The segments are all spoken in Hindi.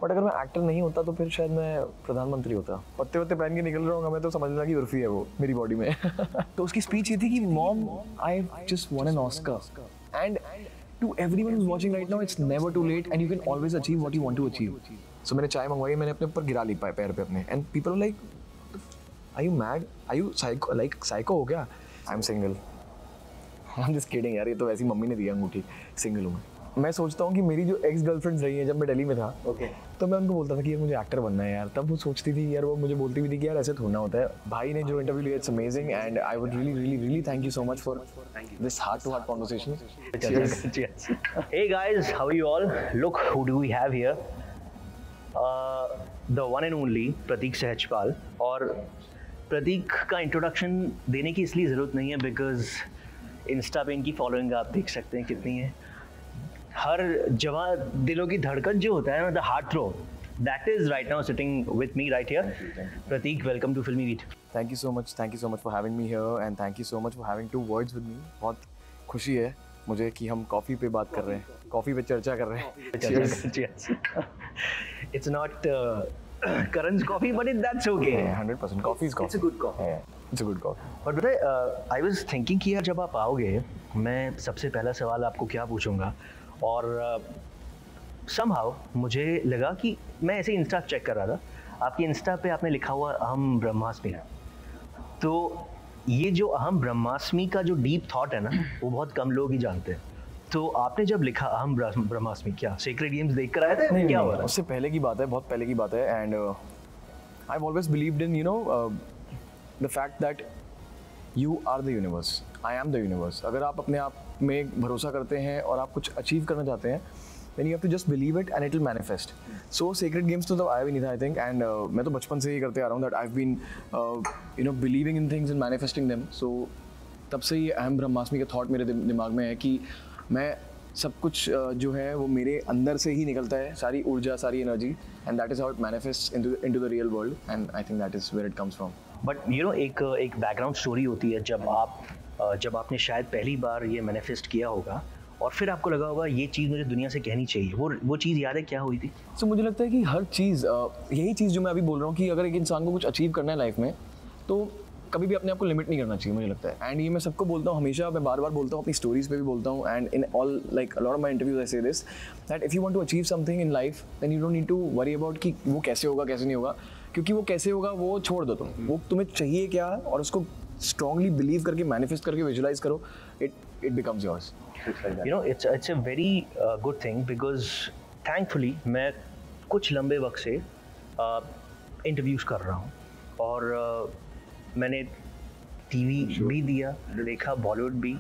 बट अगर मैं एक्टर नहीं होता तो फिर शायद मैं प्रधानमंत्री होता। पत्ते वत्ते पहन के निकल रहा हूँ मैं तो समझ लेना कि उर्फी है वो मेरी बॉडी में। तो उसकी स्पीच ये थी कि mom I just won an Oscar and to everyone who's watching right now it's never too late and you can always achieve what you want to achieve. So मैंने चाय मंगवाई, मैंने अपने ऊपर गिरा ली पैर पे अपने, and people are like, are you mad? Are you psycho हो क्या? I'm single. I'm just kidding यार, ये तो वैसी मम्मी ने दिया अंगूठी, सिंगल हूँ मैं सोचता हूँ कि मेरी जो एक्स गर्लफ्रेंड्स रही हैं जब मैं दिल्ली में था, तो मैं उनको बोलता था कि यार मुझे एक्टर बनना है यार, तब वो सोचती थी यार, वो मुझे बोलती भी थी कि यार ऐसे थोड़ा होता है। भाई ने जो इंटरव्यू लिया, it's amazing and I would really thank you so much for this heart to heart conversation. Hey guys, how are you all? Look, who do we have here? The one and only प्रतीक सहजपाल। और प्रतीक का इंट्रोडक्शन देने की इसलिए ज़रूरत नहीं है बिकॉज इंस्टा पे इनकी फॉलोइंग आप देख सकते हैं कितनी है। हर जगह दिलों की धड़कन जो होता है ना, the heartthrob, that is right now sitting with me right here. Prateek, welcome to Filmibeat. Thank you so much for having me here and thank you so much for having 2 words with me. बहुत खुशी है मुझे कि हम कॉफ़ी पे बात कर रहे हैं, कॉफ़ी पे चर्चा कर रहे हैं। It's not Karan's coffee, but that's okay. 100% coffee is coffee. It's a good coffee. It's a good coffee. और पता है, I was thinking कि यार जब आप आओगे, मैं सबसे पहला सवाल आपको क्या पूछूंगा, और somehow मुझे लगा कि मैं ऐसे इंस्टा चेक कर रहा था, आपकी इंस्टा पे आपने लिखा हुआ अहम ब्रह्मास्मि है। तो ये जो अहम ब्रह्मास्मि का जो डीप थॉट है ना, वो बहुत कम लोग ही जानते हैं। तो आपने जब लिखा अहम ब्रह्मास्मि, क्या सेक्रेड गेम्स देख कर आए थे? नहीं, क्या हुआ? उससे पहले की बात है, बहुत पहले की बात है। And I have always believed in the fact that you are the universe, I am the universe. अगर आप अपने आप में भरोसा करते हैं और आप कुछ अचीव करना चाहते हैं, then you have to just believe it and it will manifest. So sacred games तो आया भी नहीं था I think, and मैं तो बचपन से ही करते आ रहा हूँ that I've been believing in things and manifesting them. So तब से ये अहम ब्रह्मास्मि का थॉट मेरे दिमाग में है कि मैं सब कुछ जो है वो मेरे अंदर से ही निकलता है, सारी ऊर्जा, सारी energy, and that is how it manifests into the real world, and I think that is where it comes from. But you know, एक बैकग्राउंड स्टोरी होती है जब आपने शायद पहली बार ये मैनिफेस्ट किया होगा और फिर आपको लगा होगा ये चीज़ मुझे दुनिया से कहनी चाहिए, वो चीज़ याद है क्या हुई थी? So मुझे लगता है कि हर चीज़, यही चीज़ जो मैं अभी बोल रहा हूँ कि अगर एक इंसान को कुछ अचीव करना है लाइफ में, तो कभी भी अपने आप को लिमिट नहीं करना चाहिए, मुझे लगता है। एंड ये मैं सबको बोलता हूँ, हमेशा मैं बार बार बोलता हूँ, अपनी स्टोरीज पे भी बोलता हूँ, and in all like a lot of my interviews I say this, that if you want to achieve something in life then you don't need to worry about कि वो कैसे होगा कैसे नहीं होगा, क्योंकि वो कैसे होगा वो छोड़ दो तुम, वो तुम्हें चाहिए क्या और उसको स्ट्रांगली बिलीव करके, मैनिफेस्ट करके, विजुलाइज करो, it becomes yours. You know, it's a very good thing because thankfully मैं कुछ लंबे वक्त से इंटरव्यूज़ कर रहा हूँ और मैंने टीवी भी देखा, बॉलीवुड भी,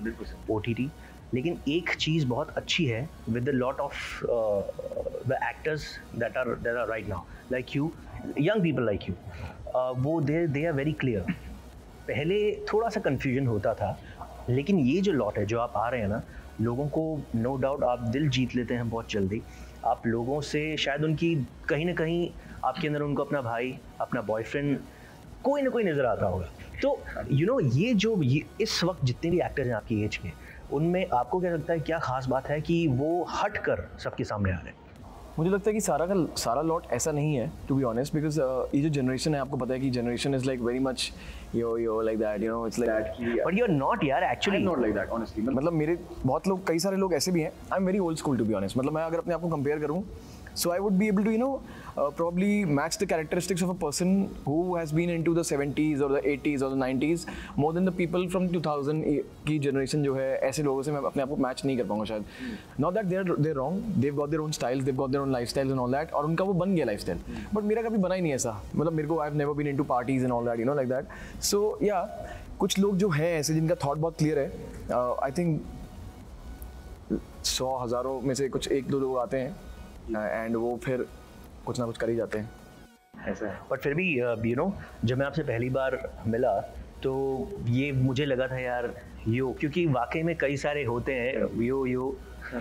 OTT, लेकिन एक चीज़ बहुत अच्छी है with the lot of the actors that are right now like you, young people like you, वो दे आर वेरी क्लियर। पहले थोड़ा सा कन्फ्यूजन होता था, लेकिन ये जो लॉट है जो आप आ रहे हैं ना, लोगों को नो डाउट आप दिल जीत लेते हैं बहुत जल्दी। आप लोगों से शायद उनकी कहीं ना कहीं आपके अंदर उनको अपना भाई, अपना बॉयफ्रेंड कोई ना कोई नज़र आता होगा। तो यू नो, ये इस वक्त जितने भी एक्टर्स हैं आपकी एज के, उनमें आपको क्या लगता है, क्या खास बात है कि वो हट कर सबके सामने आ रहे हैं? मुझे लगता है कि सारा लॉट ऐसा नहीं है, टू बी ऑनेस्ट, बिकॉज ये जो जनरेशन है, आपको पता है कि generation is like very much yo like that, you know, it's like that. But you are not यार, actually not like that honestly. मतलब मेरे बहुत लोग, कई सारे लोग ऐसे भी हैं, I am very old school to be honest. मतलब मैं अगर अपने आप को कंपेयर करूँ, so I would be able to probably match the characteristics of a person who has been into the 70s or the 80s or the 90s more than the people from 2000 की generation जो है, ऐसे लोगों से मैं अपने आप को मैच नहीं कर पाऊंगा शायद। Not that they're wrong, they've got their own styles, they've got their own lifestyles and all that, और उनका वो बन गया lifestyle, but मेरा कभी बना ही नहीं ऐसा। मतलब मेरे को I've never been into parties and all that, you know, like that. So yeah, कुछ लोग जो हैं ऐसे जिनका thought बहुत clear है, I think 100 हज़ारों में से कुछ 1-2 लोग आते हैं एंड वो फिर कुछ ना कुछ कर ही जाते हैं, ऐसा है। बट फिर भी यू नो, जब मैं आपसे पहली बार मिला तो ये मुझे लगा था यार क्योंकि वाकई में कई सारे होते हैं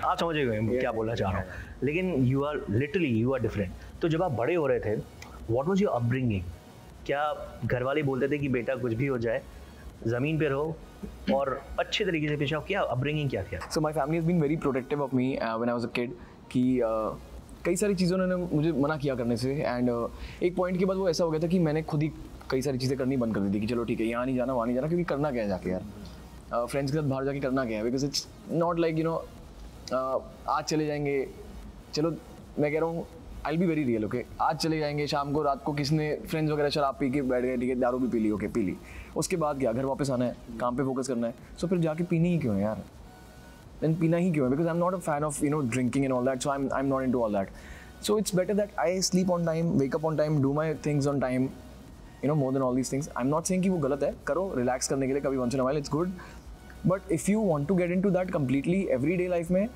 आप समझ गए क्या बोलना चाह रहा हूँ, लेकिन यू आर डिफरेंट। तो जब आप बड़े हो रहे थे, व्हाट वाज योर अपब्रिंगिंग? क्या घर वाले बोलते थे कि बेटा कुछ भी हो जाए ज़मीन पे रहो और अच्छे तरीके से पेश आओ? क्या अपब्रिंगिंग क्या था? So my family has been very protective of me when I was a kid, कि कई सारी चीज़ों ने मुझे मना किया करने से, एंड एक पॉइंट के बाद वो ऐसा हो गया था कि मैंने खुद ही कई सारी चीज़ें करनी बंद कर दी थी कि चलो ठीक है यहाँ नहीं जाना वहाँ नहीं जाना, क्योंकि करना क्या है जाके यार, फ्रेंड्स के साथ बाहर जाके करना क्या है, because it's not like you know आज चले जाएंगे, चलो मैं कह रहा हूँ आई बी वेरी रियल, ओके, आज चले जाएंगे, शाम को रात को किसने फ्रेंड्स वगैरह शराब पी के बैठ गए, ठीक है, दारू भी पी ली, ओके पी ली, उसके बाद क्या, घर वापस आना है, काम पे फोकस करना है, सो फिर जाके पीनी ही क्यों है यार, देन पीना ही क्यों है, because I am not a fan of you know drinking and all that, so I am not into all that, so it's better that I sleep on time, wake up on time, do my things on time, you know, more than all these things. I am not saying कि वो गलत है, करो रिलैक्स करने के लिए कभी once in a while, it's good, but if you want to get into that completely everyday life में,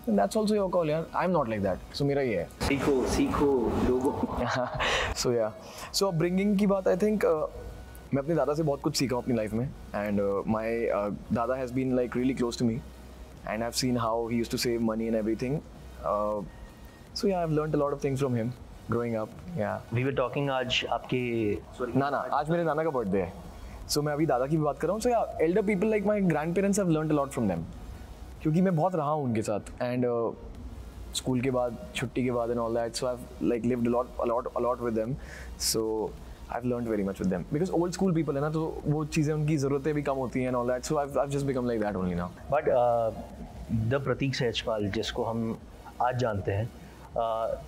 then that's also your call यार, I'm not like that, so मेरा ये है, सीखो लोगों। so yeah, so upbringing की बात I think मैं अपने दादा से बहुत कुछ सीखा हूँ अपनी लाइफ में, and my दादा has been like really close to me, and I've seen how he used to save money and everything, so yeah, I've learned a lot of things from him growing up, yeah. We were talking आज आपके ना आज मेरे नाना का बर्थडे है, so मैं अभी दादा की भी बात कर रहा हूँ, so yeah, elder people like my grandparents have learned a lot from them, क्योंकि मैं बहुत रहा हूँ उनके साथ, एंड स्कूल के बाद, छुट्टी के बाद and all that, so I have like lived a lot with them, so I have learned very much with them, because old school people है ना, तो वो चीज़ें उनकी ज़रूरतें भी कम होती हैं and all that, so I have just become like that only now. But the Prateek Sahajpal जिसको हम आज जानते हैं,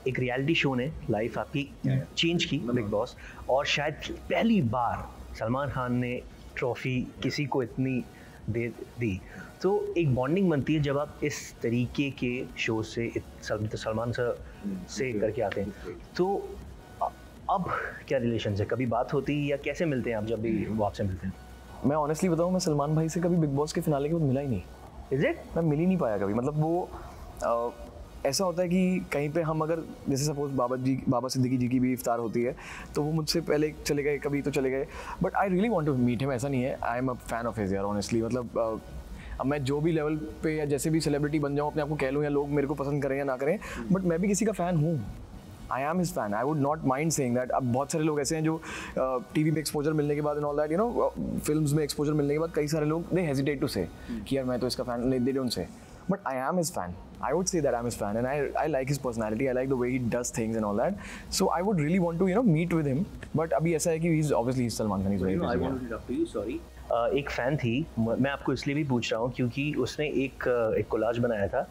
एक रियलिटी शो ने लाइफ आपकी चेंज की, बिग बॉस, और शायद पहली बार सलमान खान ने ट्रॉफी किसी को इतनी दे दी, तो एक बॉन्डिंग बनती है जब आप इस तरीके के शो से सलमान सर से करके आते हैं, तो अब क्या रिलेशन है, कभी बात होती है या कैसे मिलते हैं आप जब भी वो आपसे मिलते हैं? मैं ऑनेस्टली बताऊँ, मैं सलमान भाई से कभी बिग बॉस के फिनाले के बाद मिला ही नहीं। Is it? मैं मिल ही नहीं पाया कभी, मतलब वो ऐसा होता है कि कहीं पे हम अगर जैसे सपोज बाबा सिद्दीकी जी की भी इफ्तार होती है, तो वो मुझसे पहले चले गए, कभी तो चले गए, but I really want to meet him, ऐसा नहीं है, I am a fan of his यार, ऑनेस्टली, मतलब अब मैं जो भी लेवल पे या जैसे भी सेलिब्रिटी बन जाऊँ, अपने आप को कह लूँ या लोग मेरे को पसंद करें या ना करें, बट मैं भी किसी का फ़ैन हूँ, I am his fan, I would not mind saying that. अब बहुत सारे लोग ऐसे हैं जो टीवी में एक्सपोजर मिलने के बाद and all that, you no, films में एक्सपोजर मिलने के बाद कई सारे लोग दे हेजिटेट टू से कि यार मैं तो इसका fan, they don't say, but I am his fan. I would say that I'm his fan, and I like his personality. I like the way he does things and all that. So I would really want to, you know, meet with him. But अभी ऐसा है कि he's obviously Salman Khan. He's very busy. I want to talk to you. Sorry. एक फ़ैन थी, मैं आपको इसलिए भी पूछ रहा हूँ क्योंकि उसने एक कोलाज बनाया था,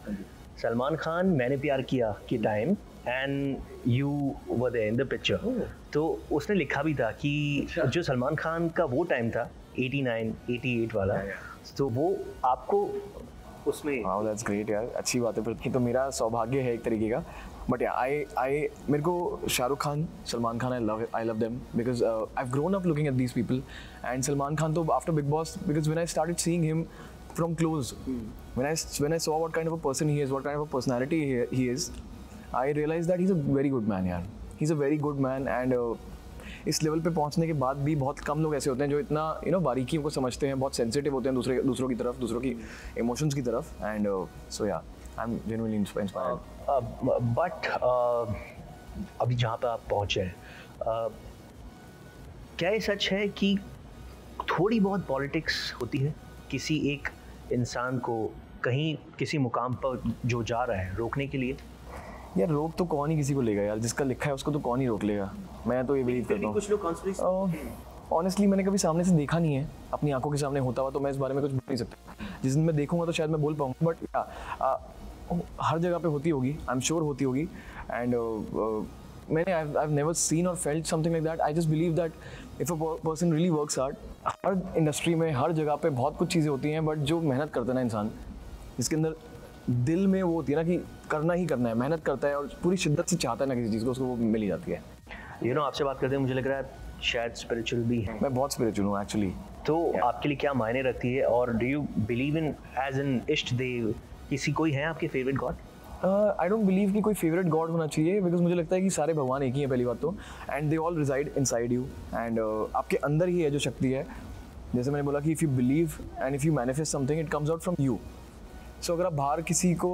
सलमान खान मैंने प्यार किया की time and you were there in the picture, तो उसने लिखा भी था कि जो सलमान खान का वो टाइम था 89, 88 वाला, तो वो आपको उसमें। हाँ, दैट्स ग्रेट यार, अच्छी बात है फिर कि, तो मेरा सौभाग्य है एक तरीके का, बट या आई मेरे को Shahrukh Khan, Salman Khan, I love them because I have grown up looking at these people, and Salman Khan तो after Bigg Boss, because when I started seeing him from close, when I saw what kind of a person he is, what kind of a personality he is, I realized that he's a very good man यार, he's a very good man, and इस लेवल पे पहुंचने के बाद भी बहुत कम लोग ऐसे होते हैं जो इतना, यू नो, बारीकियों को समझते हैं, बहुत सेंसिटिव होते हैं दूसरों की तरफ, दूसरों की इमोशंस की तरफ, and so yeah I am genuinely inspired. But अभी जहाँ पे आप पहुँचे हैं, क्या ये सच है कि थोड़ी बहुत पॉलिटिक्स होती है किसी एक इंसान को कहीं किसी मुकाम पर जो जा रहा है रोकने के लिए? यार रोक तो कौन ही किसी को लेगा यार, जिसका लिखा है उसको तो कौन ही रोक लेगा, मैं तो ये बिलीव करता हूँ। कुछ लोग ऑनेस्टली मैंने कभी सामने से देखा नहीं है, अपनी आंखों के सामने होता हुआ, तो मैं इस बारे में कुछ बोल नहीं सकता, जिस दिन मैं देखूंगा तो शायद मैं बोल पाऊँगा, बट हर जगह पे होती होगी, आई एम श्योर होती होगी, एंड मैंने आई नेवर सीन और felt something like that. I just believe that if a person really works hard, her industry में हर जगह पे बहुत कुछ चीज़ें होती हैं, बट जो मेहनत करता है ना इंसान, जिसके अंदर दिल में वो होती है ना कि करना ही करना है, मेहनत करता है और पूरी शिद्दत से चाहता है ना किसी चीज़ को, उसको वो मिल ही जाती है। यू नो, आपसे बात करते हैं मुझे लग रहा है शायद स्पिरिचुअल भी है। मैं बहुत स्पिरिचुअल हूँ एक्चुअली। तो आपके लिए क्या मायने रखती है, और do you believe in as an इष्ट देव, किसी कोई है आपके favourite god? I don't believe कि कोई फेवरेट गॉड होना चाहिए, बिकॉज मुझे लगता है कि सारे भगवान एक ही हैं पहली बात तो, and they all reside inside you, and आपके अंदर ही है जो शक्ति है। जैसे मैंने बोला कि if you believe and if you manifest something, it comes out from you. So अगर आप बाहर किसी को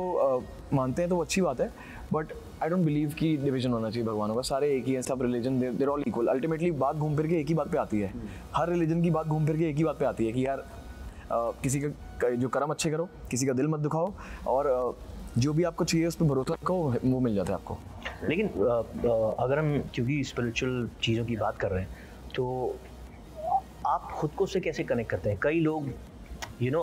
मानते हैं तो वो अच्छी बात है, बट आई डोंट बिलीव कि डिवीजन होना चाहिए भगवानों का, सारे एक ही हैं, सब रिलीजन देर ऑल इक्वल। अल्टीमेटली बात घूम फिर के एक ही बात पे आती है, हर रिलीजन की बात घूम फिर के एक ही बात पे आती है कि यार किसी का जो कर्म अच्छे करो, किसी का दिल मत दुखाओ, और जो भी आपको चाहिए उस पर भरोसा रखो, वो मिल जाता है आपको। लेकिन अगर हम क्योंकि स्पिरिचुअल चीज़ों की बात कर रहे हैं तो आप खुद को से कैसे कनेक्ट करते हैं? कई लोग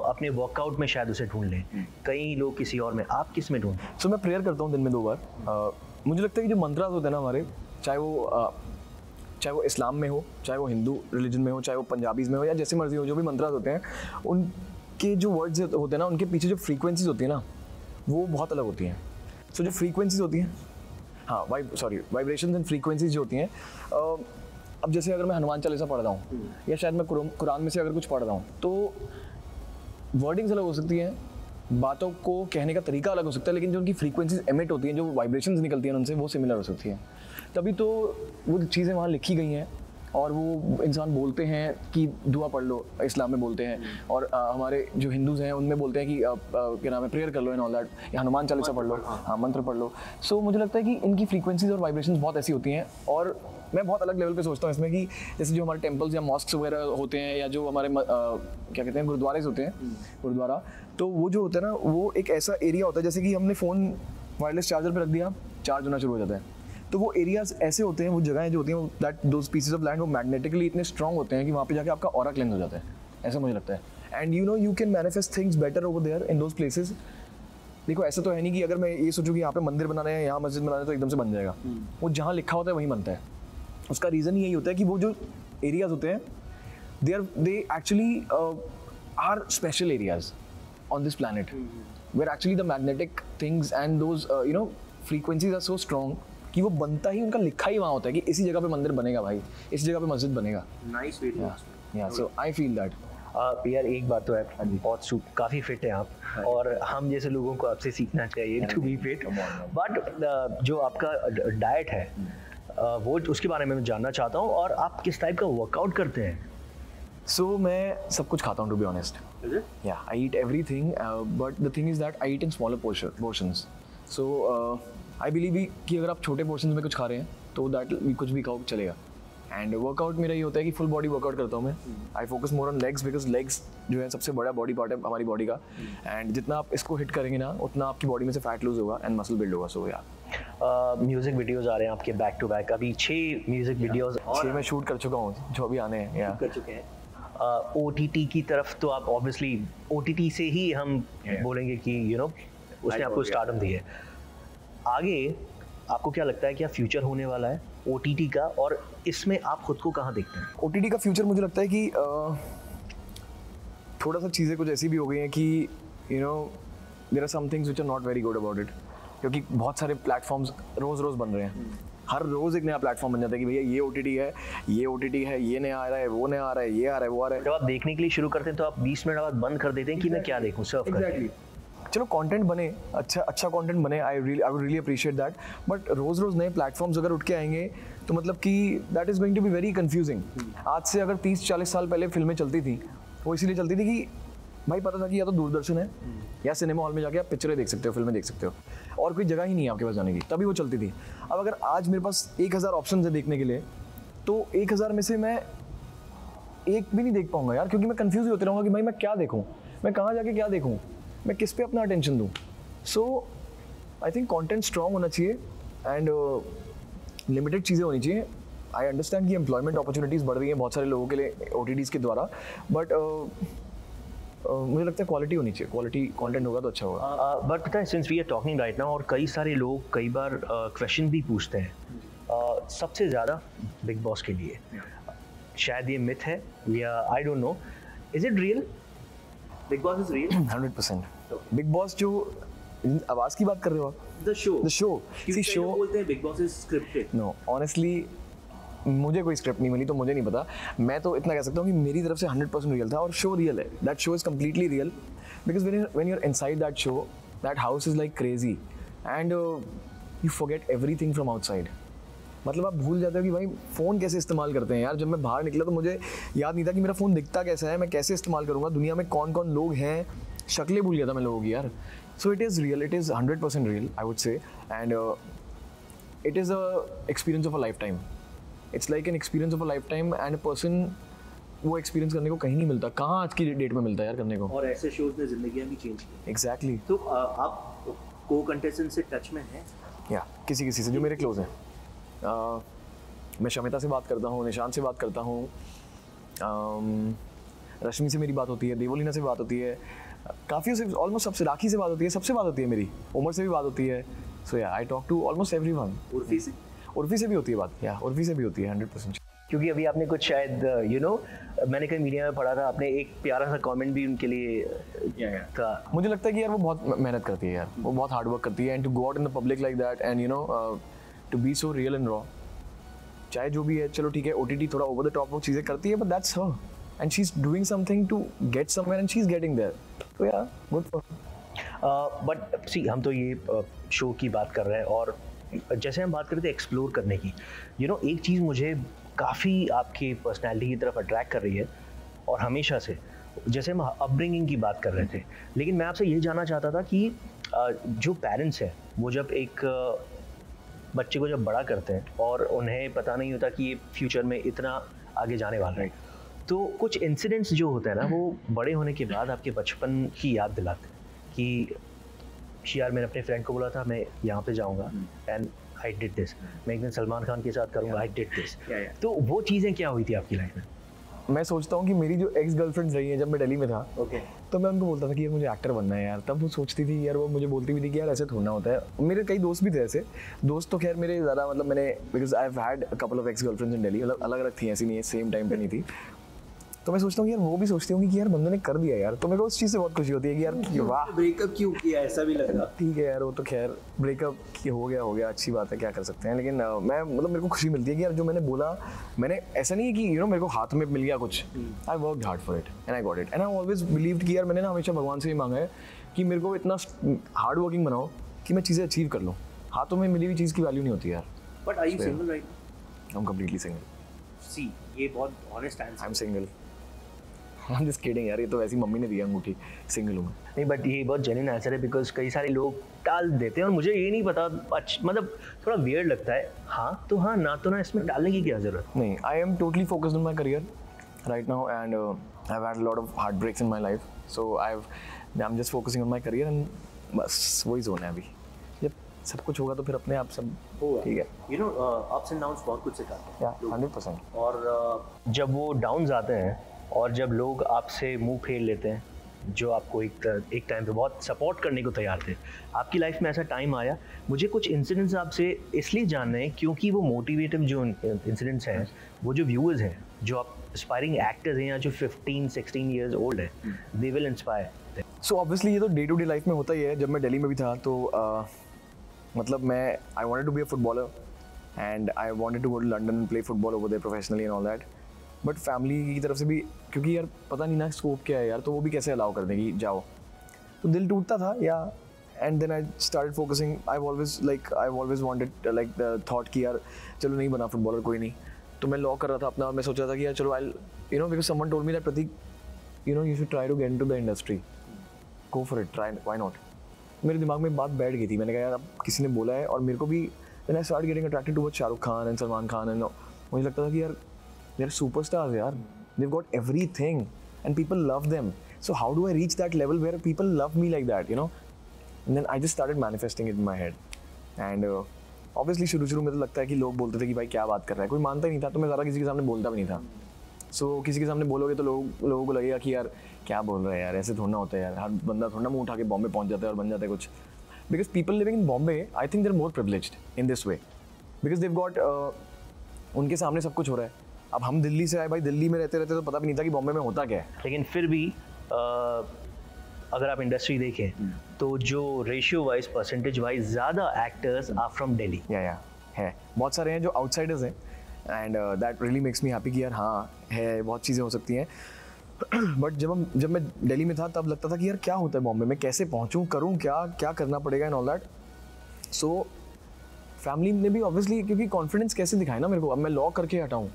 अपने वर्कआउट में शायद उसे ढूंढ लें, कई लोग किसी और में, आप किस में ढूंढते हैं? सो मैं प्रेयर करता हूँ दिन में 2 बार। मुझे लगता है कि जो मंत्रास होते हैं ना हमारे, चाहे वो इस्लाम में हो, चाहे वो हिंदू रिलीजन में हो, चाहे वो पंजाबीज़ में हो या जैसे मर्जी हो, जो भी मंत्रास होते हैं उनके जो वर्ड्स होते हैं ना, उनके पीछे जो फ्रीक्वेंसीज होती है ना वो बहुत अलग होती हैं। सो जो फ्रीक्वेंसीज होती हैं, हाँ वाइब्रेशंस एंड फ्रीक्वेंसीज जो होती हैं, अब जैसे अगर मैं हनुमान चालीसा पढ़ रहा हूँ या शायद मैं कुरान में से अगर कुछ पढ़ रहा हूँ, तो वर्डिंग्स अलग हो सकती हैं, बातों को कहने का तरीका अलग हो सकता है, लेकिन जो उनकी फ्रीक्वेंसीज एमिट होती हैं, जो वाइब्रेशंस निकलती हैं उनसे, वो सिमिलर हो सकती हैं। तभी तो वो चीज़ें वहाँ लिखी गई हैं और वो इंसान बोलते हैं कि दुआ पढ़ लो, इस्लाम में बोलते हैं, और हमारे जो हिंदूज़ हैं उनमें बोलते हैं कि क्या नाम है, प्रेयर कर लो एंड ऑल दैट, या हनुमान चालीसा पढ़ लो, हाँ मंत्र पढ़ लो। सो मुझे लगता है कि इनकी फ्रीक्वेंसीज और वाइब्रेशंस बहुत ऐसी होती हैं, और मैं बहुत अलग लेवल पे सोचता हूँ इसमें कि जैसे जो हमारे टेम्पल्स या मॉस्क्स वगैरह होते हैं, या जो हमारे क्या कहते हैं गुरुद्वारे होते हैं, गुरुद्वारा, तो वो जो होता है ना, वो एक ऐसा एरिया होता है जैसे कि हमने फ़ोन वायरलेस चार्जर पे रख दिया, चार्ज होना शुरू हो जाता है। तो वो एरियाज ऐसे होते हैं, वो जगहें जो होती हैं, that those pieces of land वो मैग्नेटिकली इतने स्ट्रॉन्ग होते हैं कि वहाँ पे जाके आपका ऑरा क्लेंस हो जाता है, ऐसा मुझे लगता है। And you can manifest things better over there in those places. देखो ऐसा तो है नहीं कि अगर मैं ये सोचूं कि यहाँ पे मंदिर बनाना है, यहाँ मस्जिद बनाना है, तो एकदम से बन जाएगा। वो जहाँ लिखा होता है वहीं बनता है। उसका रीज़न यही होता है कि वो जो एरियाज होते हैं, they actually are special areas on this planet, where actually the magnetic things and those frequencies are so strong कि वो बनता ही, उनका लिखा ही वहाँ होता है कि इसी जगह पे मंदिर बनेगा भाई, इस जगह पे मस्जिद बनेगा। नाइस वे टू या सो आई फील दैट। यार एक बात तो है, बहुत काफ़ी फिट है आप, और हम जैसे लोगों को आपसे सीखना चाहिए टू बी फिट। बट जो आपका डाइट है वो उसके बारे में मैं जानना चाहता हूँ, और आप किस टाइप का वर्कआउट करते हैं? सो मैं सब कुछ खाता हूँ, to be honest. Yeah I eat everything, but the thing is that I eat in smaller portions. So I believe कि अगर आप छोटे पोर्शंस में कुछ खा रहे हैं तो दैट कुछ भी खाओ चलेगा। एंड वर्कआउट मेरा ये होता है कि फुल बॉडी वर्कआउट करता हूँ मैं। I focus more on legs, because legs जो है सबसे बड़ा बॉडी पार्ट है हमारी बॉडी का, एंड जितना आप इसको हिट करेंगे ना, उतना आपकी बॉडी में से फैट लूज होगा एंड मसल बिल्ड होगा। सो या म्यूजिक वीडियोस आ रहे हैं आपके बैक टू बैक, अभी 6 म्यूजिक वीडियोस 6 मैं शूट कर चुका हूँ, जो अभी आने हैं या कर चुके हैं। OTT की तरफ तो आप ऑब्वियसली OTT से ही हम बोलेंगे कि उसने आपको स्टार्टअप दी है। आगे आपको क्या लगता है क्या फ्यूचर होने वाला है OTT का, और इसमें आप खुद को कहाँ देखते हैं? OTT का फ्यूचर मुझे लगता है कि थोड़ा सा चीज़ें कुछ ऐसी भी हो गई हैं कि there are some things which are not very good about it, क्योंकि बहुत सारे प्लेटफॉर्म्स रोज़ बन रहे हैं। हर रोज़ एक नया प्लेटफॉर्म बन जाता है कि भैया ये OTT है, ये OTT है, ये नया आ रहा है, वो नया आ रहा है, ये आ रहा है, वो आ रहा है। जब आप देखने के लिए शुरू करते हैं तो आप 20 मिनट बाद बंद कर देते हैं कि मैं क्या देखूँ, सर्फ करके। चलो कंटेंट बने, अच्छा कंटेंट बने, I would really appreciate that, but रोज़ नए प्लेटफॉर्म्स अगर उठ के आएंगे तो मतलब कि that is going to be very confusing. आज से अगर 30-40 साल पहले फिल्में चलती थी, वो इसीलिए चलती थी कि भाई पता था कि या तो दूरदर्शन है या सिनेमा हॉल में जाके आप पिक्चरें देख सकते हो, फिल्में देख सकते हो, और कोई जगह ही नहीं है आपके पास जाने की, तभी वो चलती थी। अब अगर आज मेरे पास 1000 ऑप्शन है देखने के लिए, तो 1000 में से मैं एक भी नहीं देख पाऊंगा यार, क्योंकि मैं कंफ्यूज ही होते रहूँगा कि भाई मैं क्या देखूँ, मैं कहाँ जाके क्या देखूँ, मैं किस पे अपना अटेंशन दूँ। सो आई थिंक कंटेंट स्ट्रॉन्ग होना चाहिए एंड लिमिटेड चीज़ें होनी चाहिए। आई अंडरस्टैंड कि एम्प्लॉयमेंट अपॉर्चुनिटीज़ बढ़ रही हैं बहुत सारे लोगों के लिए OTTs के द्वारा, बट मुझे लगता है क्वालिटी होनी चाहिए, क्वालिटी कंटेंट होगा तो अच्छा होगा। बट पता है, since we are talking right now, और कई सारे लोग कई बार क्वेश्चन भी पूछते हैं सबसे ज़्यादा बिग बॉस के लिए। शायद ये मिथ है या I don't know, is it real? Big Boss is real? 100%। Big boss जो आवाज़ की बात कर रहे हो आप, द शो सी शो बोलते हैं Bigg Boss is scripted. No, honestly मुझे कोई स्क्रिप्ट नहीं मिली तो मुझे नहीं पता। मैं तो इतना कह सकता हूँ कि मेरी तरफ से 100% रियल था, और शो रियल है। That show is completely real, because when you are inside that show, that house is like crazy and you forget everything from outside. मतलब आप भूल जाते हो कि भाई फ़ोन कैसे इस्तेमाल करते हैं यार। जब मैं बाहर निकला तो मुझे याद नहीं था कि मेरा फ़ोन दिखता कैसा है, मैं कैसे इस्तेमाल करूँगा, दुनिया में कौन कौन लोग हैं, शक्लें भूल गया था मैं लोगों की यार। So it is real, it is 100% real I would say, and it is a experience of a life time. It's like an experience of a life time, and person वो एक्सपीरियंस करने को कहीं नहीं मिलता, कहाँ आज की डेट में मिलता है यार करने को। और ऐसे शोज ने जिंदगियां भी चेंज की। एग्जैक्टली। तो आप को कंटेस्टेंट से टच में हैं? या किसी से जो मेरे क्लोज हैं। मैं शमिता से बात करता हूँ, निशांत से बात करता हूँ, रश्मि से मेरी बात होती है, देवोलीना से बात होती है, काफ़ी से, ऑलमोस्ट सबसे, राखी से बात होती है, सबसे बात होती है मेरी, उमर से भी बात होती है। So yeah I talk to almost everyone. Urfi से भी होती है बात, या उर्फी से भी होती है 100%। क्योंकि अभी आपने कुछ शायद मैंने कहीं मीडिया में पढ़ा था, आपने एक प्यारा सा कमेंट भी उनके लिए था। मुझे लगता है कि यार वो बहुत मेहनत करती है यार, वो बहुत हार्ड वर्क करती है, and to go out in the public like that and to be so real and raw, चाहे जो भी है, चलो ठीक है ओटीटी थोड़ा ओवर द टॉप वो चीज़ें करती है, but that's her and she is doing something to get somewhere and she is getting there. तो यार गुड फॉर। बट सी हम तो ये शो की बात कर रहे हैं, और जैसे हम बात करते हैं एक्सप्लोर करने की, एक चीज़ मुझे काफ़ी आपकी पर्सनैलिटी की तरफ अट्रैक्ट कर रही है, और हमेशा से, जैसे हम अपब्रिंगिंग की बात कर रहे थे, लेकिन मैं आपसे ये जानना चाहता था कि जो पेरेंट्स हैं वो जब एक बच्चे को जब बड़ा करते हैं और उन्हें पता नहीं होता कि ये फ्यूचर में इतना आगे जाने वाला है, तो कुछ इंसिडेंट्स जो होते हैं ना वो बड़े होने के बाद आपके बचपन की याद दिलाते हैं कि यार मैंने अपने फ्रेंड को बोला था मैं यहाँ पे जाऊँगा एंड आई डिड दिस, मैं एक दिन सलमान खान के साथ करूँगा, आई डिड दिस। तो वो चीज़ें क्या हुई थी आपकी लाइफ में? मैं सोचता हूँ कि मेरी जो एक्स गर्लफ्रेंड्स रही हैं जब मैं दिल्ली में था, तो मैं उनको बोलता था कि यार मुझे एक्टर बनना है यार, तब वो सोचती थी यार, वो मुझे बोलती भी थी कि यार ऐसे थोड़ा होता है। मेरे कई दोस्त भी थे ऐसे, दोस्त तो खैर मेरे ज़्यादा, मतलब मैंने, because I have had a couple of ex girlfriends in Delhi, मतलब अलग अलग थी, ऐसी नहीं है, सेम टाइम पे नहीं थी। तो मैं सोचता हूँ यार वो भी सोचती होंगी कि यार बंदे ने कर दिया यार, तो मेरे को उस चीज़ से बहुत खुशी होती है कि यार वाह ब्रेकअप क्यों किया, ऐसा भी लगा। ठीक है यार, वो तो खैर ब्रेकअप हो गया, अच्छी बात है, क्या कर सकते हैं, लेकिन मैं, मतलब मेरे को खुशी मिलती है कि यार जो मैंने बोला, मैंने, ऐसा नहीं है कि मेरे को हाथ में मिल गया कुछ, I worked hard for it and I got it, and I always believed कि यार मैंने ना हमेशा भगवान से ही मांगा है कि मेरे को इतना हार्ड वर्किंग बनाओ कि मैं चीज़ें अचीव कर लूँ। हाथों में मिली हुई चीज़ की वैल्यू नहीं होती यार। But are you single right? I am completely single. See, ये बहुत honest answer. I am single. I'm just kidding यार, ये तो वैसी मम्मी ने दिया अंगूठी, सिंगल हूँ मैं। नहीं, बट ये बहुत जेन्युइन आंसर है, बिकॉज कई सारे लोग टाल देते हैं और मुझे ये नहीं पता, मतलब थोड़ा वियर्ड लगता है, हाँ तो हाँ, ना तो ना, इसमें टालने की क्या जरूरत? नहीं, I am totally focused on my career right now, and I have had lot of heart breaks in my life, so I am just focusing on my career, and बस वही जोन है अभी। जब सब कुछ होगा तो फिर अपने आप सब होगा, ठीक है। अप्स एंड डाउन्स बहुत कुछ सिखाते हैं। 100%। और जब वो डाउन्स आते हैं और जब लोग आपसे मुंह फेर लेते हैं, जो आपको एक टाइम पे बहुत सपोर्ट करने को तैयार थे, आपकी लाइफ में ऐसा टाइम आया? मुझे कुछ इंसिडेंट्स आपसे इसलिए जानने हैं क्योंकि वो मोटिवेटिव जो इंसिडेंट्स हैं, वो जो व्यूअर्स हैं, जो आप एस्पायरिंग एक्टर्स हैं या जो 15-16 ईयर्स ओल्ड है, they will inspire. So obviously ये तो डे टू डे लाइफ में होता ही है। जब मैं दिल्ली में भी था तो मतलब मैं, I wanted to be a footballer and I wanted to go to London play football over there professionally and all that, but family की तरफ से भी, क्योंकि यार पता नहीं ना स्कोप क्या है यार, तो वो भी कैसे अलाउ कर देंगी जाओ, तो दिल टूटता था या, and then I started focusing, I always wanted like the thought कि यार चलो नहीं बना फुटबॉलर कोई नहीं, तो मैं लॉ कर रहा था अपना, और मैं सोच रहा था कि यार चलो I because someone told me that Prateek you should try to get into the industry, go for it, try, why not. मेरे दिमाग में बात बैठ गई थी, मैंने कहा यार अब किसी ने बोला है, और मेरे को भी when I start getting attracted towards Shahrukh Khan and Salman Khan, and मुझे लगता था कि यार they're superstars yaar, they've got everything and people love them, so how do I reach that level where people love me like that, and then I just started manifesting it in my head, and obviously शुरू में तो लगता है कि लोग बोलते थे कि भाई क्या बात कर रहा है, कोई मानता ही नहीं था, तो मैं ज़्यादा किसी के सामने बोलता भी नहीं था। सो किसी के सामने बोलोगे तो लोगों को लगेगा कि यार क्या बोल रहा है यार, ऐसे थोड़ा होता है यार, हर बंदा थोड़ा मुंह उठा के बॉम्बे पहुंच जाता है और बन जाता है कुछ, because people living in Bombay I think they're more privileged in this way, because they've got, उनके सामने सब कुछ हो रहा है। अब हम दिल्ली से आए भाई, दिल्ली में रहते रहते तो पता भी नहीं था कि बॉम्बे में होता क्या है, लेकिन फिर भी अगर आप इंडस्ट्री देखें तो जो रेशियो वाइज, परसेंटेज वाइज ज़्यादा एक्टर्स आर फ्रॉम दिल्ली। या है, बहुत सारे हैं जो आउटसाइडर्स हैं, and that really makes me happy कि यार हाँ है, बहुत चीज़ें हो सकती हैं। बट जब मैं दिल्ली में था तब लगता था कि यार क्या होता है बॉम्बे में, कैसे पहुँचूँ, करूँ क्या करना पड़ेगा and all that. So family ने भी ऑब्वियसली, क्योंकि कॉन्फिडेंस कैसे दिखाए ना मेरे को, अब मैं लॉ करके हटाऊँ,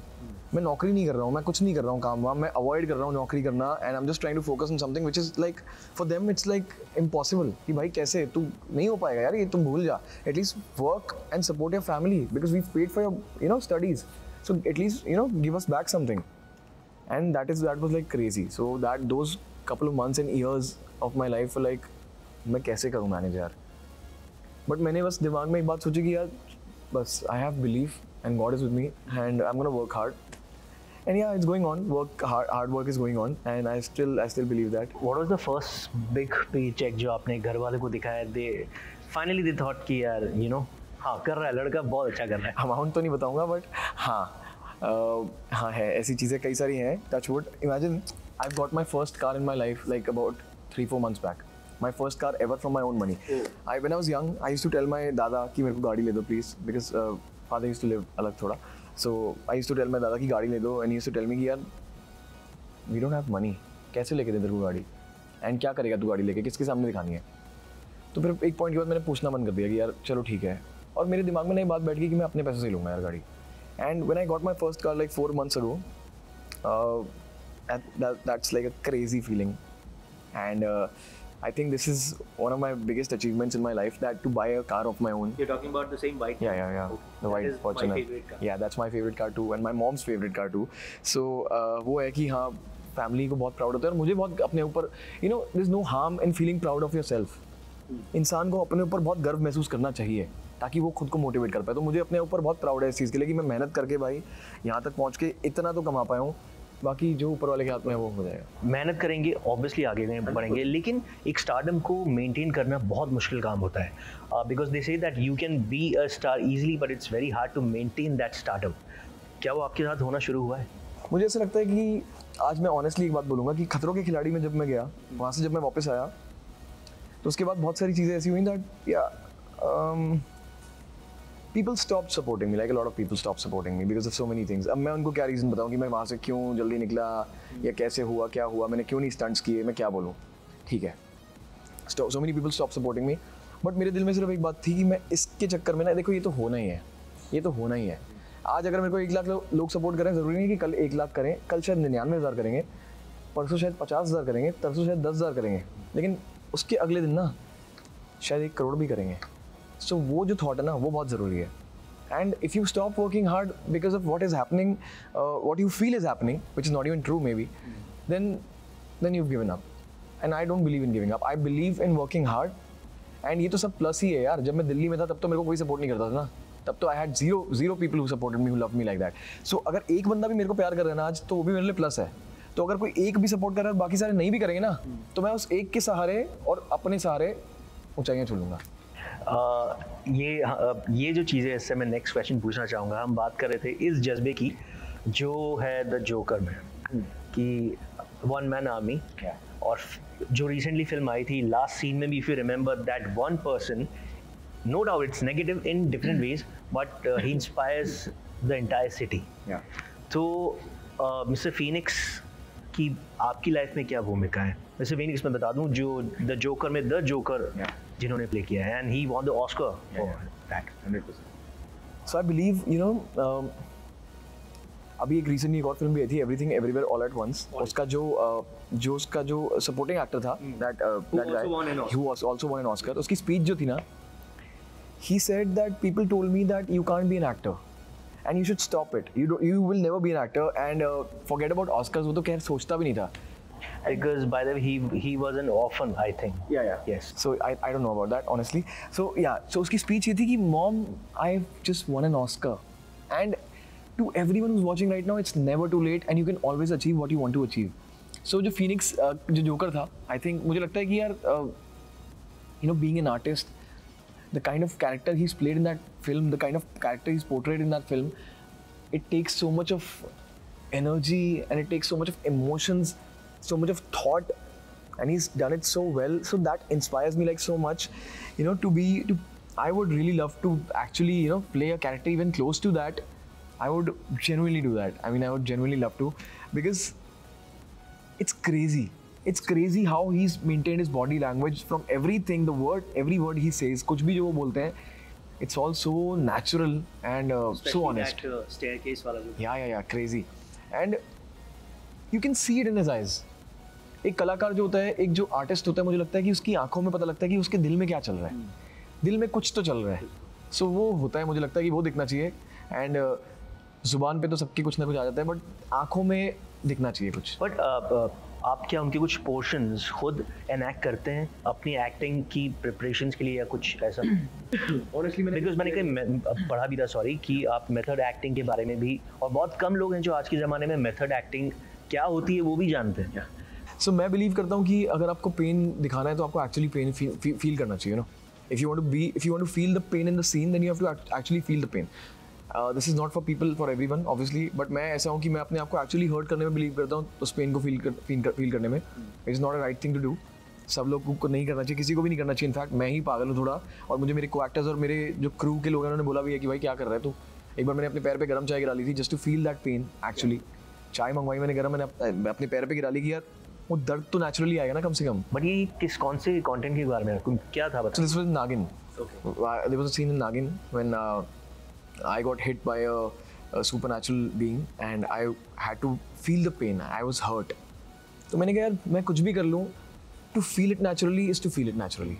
मैं नौकरी नहीं कर रहा हूँ, मैं कुछ नहीं कर रहा हूँ काम वाम, मैं अवॉइड कर रहा हूँ नौकरी करना, and I am just trying to focus on something which is like for them it's like impossible, कि भाई कैसे, तू नहीं हो पाएगा यार, ये तुम भूल जा, at least work and support your family because we paid for your studies, so at least give us back something, and that was like crazy. So that those couple of months and years of my life like मैं कैसे करूँ मैनेज यार, बट मैंने बस दिमाग में एक बात सोची कि यार बस I have belief and God is with me and I'm gonna work hard. And yeah, it's going on. Hard work is going on, and I still believe that. What was the first big paycheck जो आपने घर वाले को दिखाया? Finally they thought कि यार हाँ कर रहा है लड़का, बहुत अच्छा कर रहा है. अमाउंट तो नहीं बताऊंगा, बट हाँ है, ऐसी चीज़ें कई सारी हैं. Touch wood. Imagine I've got my first car in my life like about 3-4 months back. My first car ever from my own money. When I was young, I used to tell my दादा कि मेरे को गाड़ी ले दो please, because father used to live अलग थोड़ा. So I used to tell my दादा कि गाड़ी ले दो, and he used to tell me कि यार we don't have money, कैसे लेके दे तेरे को गाड़ी, एंड क्या करेगा तू गाड़ी लेके, किसके सामने दिखानी है. तो फिर एक पॉइंट के बाद मैंने पूछना बंद कर दिया कि यार चलो ठीक है, और मेरे दिमाग में नई बात बैठ गई कि मैं अपने पैसे से लूँगा यार गाड़ी. And when I got my first car like 4 months ago, that's like a crazy feeling, and I think this is one of my biggest achievements in my life, that to buy a car of my own. You're talking about the same white car? Yeah. Okay. The white That is Fortuner. my favorite car. Yeah, that's my favorite car too, and my mom's favorite car too. So वो है कि हाँ फैमिली को बहुत प्राउड होता है, और मुझे बहुत अपने ऊपर there's no harm in feeling proud of yourself. इंसान को अपने ऊपर बहुत गर्व महसूस करना चाहिए ताकि वो खुद को मोटिवेट कर पाए. तो मुझे अपने ऊपर बहुत प्राउड है इस चीज़ के लिए कि मैं मेहनत करके भाई यहाँ तक पहुँच के इतना तो कमा पाया हूँ. बाकी जो ऊपर वाले के हाथ में है वो हो जाएगा. मेहनत करेंगे, ऑब्वियसली आगे बढ़ेंगे, लेकिन एक स्टारडम को मेंटेन करना बहुत मुश्किल काम होता है, because they say that you can be a star easily, but it's very hard to maintain that stardom. क्या वो आपके साथ होना शुरू हुआ है? मुझे ऐसा लगता है कि आज मैं ऑनेस्टली एक बात बोलूँगा कि खतरों के खिलाड़ी में जब मैं गया, वहाँ से जब मैं वापस आया, तो उसके बाद बहुत सारी चीज़ें ऐसी हुई that people stopped supporting me, like a lot of people stopped supporting me because of so many things. अब मैं उनको क्या रीज़न बताऊँ कि मैं वहाँ से क्यों जल्दी निकला, या कैसे हुआ, क्या हुआ, मैंने क्यों नहीं स्टंट्स किए, मैं क्या बोलूँ. ठीक है, so many people stopped supporting me, but मेरे दिल में सिर्फ एक बात थी कि मैं इसके चक्कर में ना, देखो ये तो होना ही है, ये तो होना ही है. आज अगर मेरे को 1 लाख लोग सपोर्ट करें, ज़रूरी नहीं कि कल 1 लाख करें, कल शायद 99,000 करेंगे, परसों शायद 50,000 करेंगे, तरसों शायद 10,000 करेंगे, लेकिन उसके अगले दिन ना शायद 1 करोड़ भी करेंगे. सो वो जो थॉट है ना, वो बहुत ज़रूरी है. And if you stop working hard because of what is happening, what you feel is happening, which is not even true maybe, then you've given up. And I don't believe in giving up. I believe in working hard. And ये तो सब प्लस ही है यार. जब मैं दिल्ली में था तब तो मेरे को कोई सपोर्ट नहीं करता था ना. तब तो I had zero people who supported me, who loved me like that. So अगर एक बंदा भी मेरे को प्यार कर रहा है ना आज, तो वो भी मेरे लिए प्लस है. तो अगर कोई एक भी सपोर्ट कर रहा है, बाकी सारे नहीं भी करेंगे ना, तो मैं उस एक के सहारे और अपने सहारे ऊंचाइयाँ छू लूँगा. ये जो चीज़ें, इससे मैं नेक्स्ट क्वेश्चन पूछना चाहूँगा. हम बात कर रहे थे इस जज्बे की जो है द जोकर में, कि वन मैन आर्मी, और जो रिसेंटली फिल्म आई थी लास्ट सीन में भी, if you remember, that one person, no doubt it's negative in different ways, but he inspires the entire city. तो मिस्टर फीनिक्स की आपकी लाइफ में क्या भूमिका है? मिस्टर फीनिक्स मैं बता दूं, जो द जोकर में द जोकर जिन्होंने प्ले किया है, and he won the Oscar for that. 100%. So I believe अभी एक रिसेंटली एक और फिल्म भी आई थी, Everything Everywhere All at Once. उसका जो सपोर्टिंग एक्टर था, that guy who also won an Oscar, उसकी स्पीच जो थी ना, he said that people told me that you can't be an actor and you should stop it. You will never be an actor, and forget about Oscars. वो तो खैर सोचता भी नहीं था. Because by the way, he was an orphan, I think. Yeah. Yes. So I don't know about that honestly. So yeah. So उसकी speech ये थी कि Mom, I've just won an Oscar, and to everyone who's watching right now, it's never too late, and you can always achieve what you want to achieve. So जो Phoenix जो जोकर था, I think मुझे लगता है कि यार being an artist, the kind of character he's played in that film, the kind of character he's portrayed in that film, it takes so much of energy, and it takes so much of emotions, so much of thought, and he's done it so well. So that inspires me like so much, I would really love to actually play a character even close to that. I would genuinely do that. I mean, I would genuinely love to, because it's crazy. It's crazy how he's maintained his body language from everything, every word he says, कुछ भी जो वो बोलते हैं, it's all so natural and so honest. That staircase वाला जो. Yeah, crazy. And you can see it in his eyes. एक कलाकार जो होता है, एक जो आर्टिस्ट होता है, मुझे लगता है कि उसकी आंखों में पता लगता है कि उसके दिल में क्या चल रहा है. दिल में कुछ तो चल रहा है. So वो होता है, मुझे लगता है कि वो दिखना चाहिए. And जुबान पे तो सबकी कुछ ना कुछ आ जाता है, बट आंखों में दिखना चाहिए कुछ. बट आप क्या उनके कुछ पोर्शंस खुद एनैक्ट करते हैं अपनी एक्टिंग की प्रिपरेशंस के लिए या कुछ ऐसा? ऑनेस्टली बिकॉज मैंने कहीं पढ़ा भी था, सॉरी, कि आप मेथड एक्टिंग के बारे में भी, और बहुत कम लोग हैं जो आज के ज़माने में मेथड एक्टिंग क्या होती है वो भी जानते हैं। सो मैं बिलीव करता हूँ कि अगर आपको पेन दिखाना है तो आपको एक्चुअली पेन फील करना चाहिए, no. If you want to feel the pain in the scene, then you have to actually feel the pain. This is not for people, for everyone obviously, but मैं ऐसा हूँ कि मैं अपने आप को एक्चुअली हर्ट करने में बिलीव करता हूँ, उस पेन को फील करने में. It is not a right thing to do. सब लोग को नहीं करना चाहिए, किसी को भी नहीं करना चाहिए. इनफैक्ट मैं ही पागल हूँ थोड़ा, और मुझे मेरे को एक्टर्स और मेरे जो क्रू के लोग हैं उन्होंने बोला भी है कि भाई क्या कर रहा है तू. एक बार मैंने अपने पैर पे गर्म चाय गिरा ली थी just to feel that pain. Actually चाय मंगवाई मैंने गर्म, मैंने अपने पैर पे गिरा ली कि यार वो दर्द तो नेचुरली आएगा ना कम से कम. बट ये कौन से कंटेंट के बारे में क्या था बता? दिस वाज नागिन. There was a scene in Nagin when I got hit by a supernatural being and I had to feel the pain. I was hurt. तो मैंने कहा यार मैं कुछ भी कर लूँ, to feel it naturally is to feel it naturally.